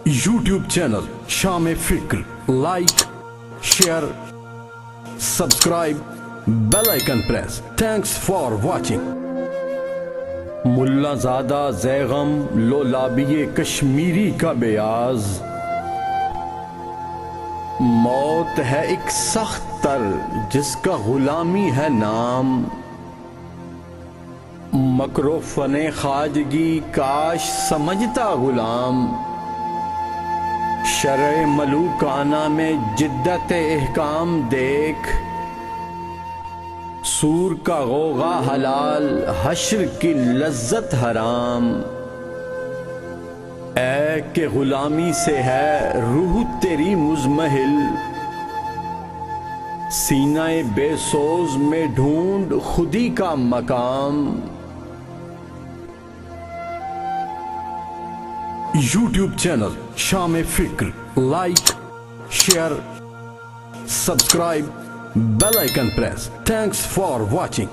YouTube channel Sham Fikar, like, share, subscribe, bell icon press. Thanks for watching. ملا زادہ زیغم لولابی کشمیری کا بیاز، موت ہے ایک سخت تر جس کا غلامی ہے نام، مکر-و-فن-e-خواجگی کاش سمجھتا غلام، شرع ملوکانہ میں جدت احکام دیکھ، سور کا غوغا حلال حشر کی لذت حرام، اے کہ غلامی سے ہے روح تیری مزمحل، سینہ بے سوز میں ڈھونڈ خودی کا مقام۔ YouTube channel Sham Fikar, like, share, subscribe, bell icon press. Thanks for watching.